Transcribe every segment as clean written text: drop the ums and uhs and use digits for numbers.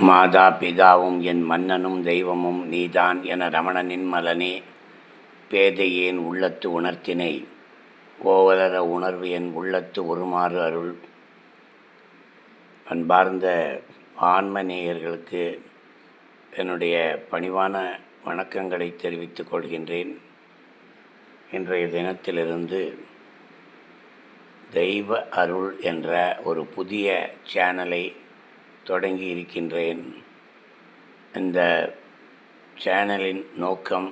மாதா பிதாவும் என் மன்னனும் தெய்வமும் நீதான் என ரமணனின் மலனே பேதையேன் உள்ளத்து உணர்த்தினை ஓவலர உணர்வு என் உள்ளத்து உருமாறு அருள். அன்பார்ந்த ஆன்ம நேயர்களுக்கு என்னுடைய பணிவான வணக்கங்களை தெரிவித்துக் கொள்கின்றேன். இன்றைய தினத்திலிருந்து தெய்வ அருள் என்ற ஒரு புதிய சேனலை தொடங்கி இருக்கின்றேன். இந்த சேனலின் நோக்கம்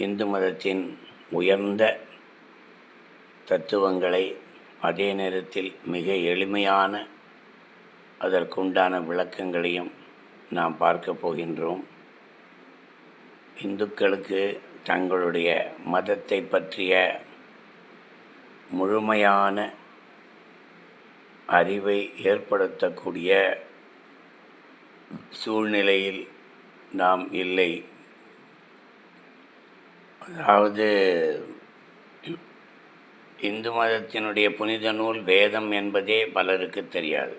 இந்து மதத்தின் உயர்ந்த தத்துவங்களை அதே நேரத்தில் மிக எளிமையான அதற்குண்டான விளக்கங்களையும் நாம் பார்க்க போகின்றோம். இந்துக்களுக்கு தங்களுடைய மதத்தை பற்றிய முழுமையான அறிவை ஏற்படுத்தக்கூடிய சூழ்நிலையில் நாம் இல்லை. அதாவது இந்து மதத்தினுடைய புனித நூல் வேதம் என்பதே பலருக்கு தெரியாது.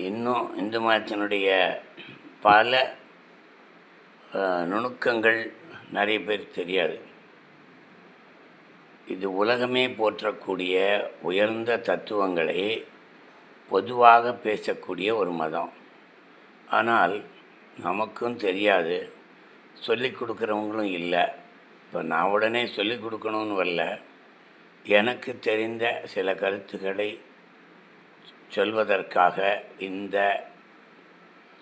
இன்னும் இந்து மதத்தினுடைய பல நுணுக்கங்கள் நிறைய பேர் தெரியாது. இது உலகமே போற்றக்கூடிய உயர்ந்த தத்துவங்களை பொதுவாக பேசக்கூடிய ஒரு மதம். ஆனால் நமக்கும் தெரியாது, சொல்லிக் கொடுக்குறவங்களும் இல்லை. இப்போ நான் உடனே சொல்லிக் கொடுக்கணும்னு வரல, எனக்கு தெரிந்த சில கருத்துக்களை சொல்வதற்காக இந்த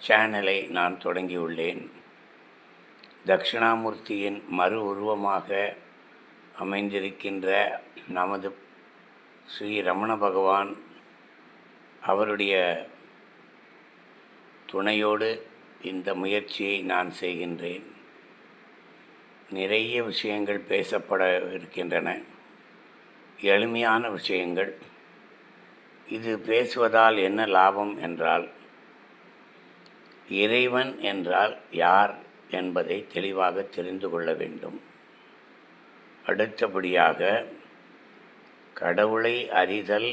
சேனலை நான் தொடங்கியுள்ளேன். தட்சிணாமூர்த்தியின் மறு உருவமாக அமைந்திருக்கின்ற நமது ஸ்ரீ ரமண பகவான் அவருடைய துணையோடு இந்த முயற்சியை நான் செய்கின்றேன். நிறைய விஷயங்கள் பேசப்பட இருக்கின்றன, எளிமையான விஷயங்கள். இது பேசுவதால் என்ன லாபம் என்றால், இறைவன் என்றால் யார் என்பதை தெளிவாக தெரிந்து கொள்ள வேண்டும். அடுத்தபடியாக கடவுளை அறிதல்,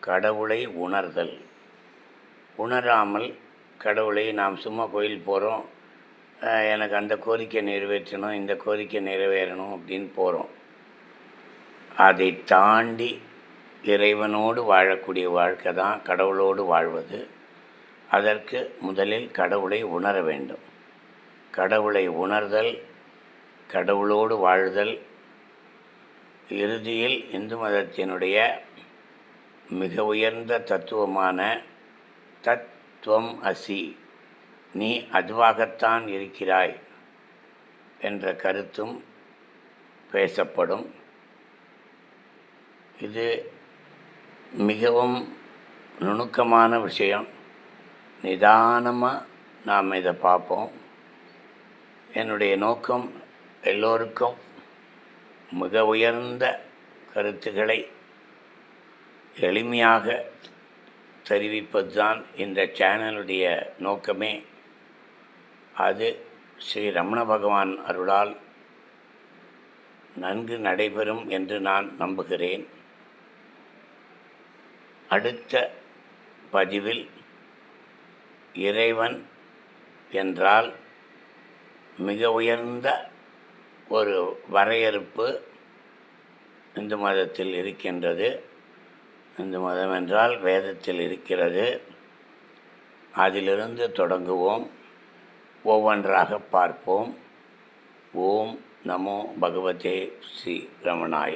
கடவுளை உணர்தல். உணராமல் கடவுளை நாம் சும்மா கோயில் போகிறோம், எனக்கு அந்த கோரிக்கை நிறைவேற்றணும், இந்த கோரிக்கை நிறைவேறணும் அப்படின்னு போகிறோம். அதை தாண்டி இறைவனோடு வாழக்கூடிய வாழ்க்கை தான் கடவுளோடு வாழ்வது. அதற்கு முதலில் கடவுளை உணர வேண்டும். கடவுளை உணர்தல், கடவுளோடு வாழ்தல், இறுதியில் இந்து மதத்தினுடைய மிக உயர்ந்த தத்துவமான தத்துவம் அசி, நீ அதுவாகத்தான் இருக்கிறாய் என்ற கருத்தும் பேசப்படும். இது மிகவும் நுணுக்கமான விஷயம். நிதானமாக நாம் இதை பார்ப்போம். என்னுடைய நோக்கம் எல்லோருக்கும் மிக உயர்ந்த கருத்துக்களை எளிமையாக தெரிவிப்பது தான் இந்த சேனலுடைய நோக்கமே. அது ஸ்ரீ ரமண பகவான் அருளால் நன்கு நடைபெறும் என்று நான் நம்புகிறேன். அடுத்த பதிவில் இறைவன் என்றால் மிக உயர்ந்த ஒரு வரையறுப்பு இந்து மதத்தில் இருக்கின்றது. இந்து மதம் என்றால் வேதத்தில் இருக்கிறது. அதிலிருந்து தொடங்குவோம், ஒவ்வொன்றாக பார்ப்போம். ஓம் நமோ பகவதே ஸ்ரீ ரமணாய.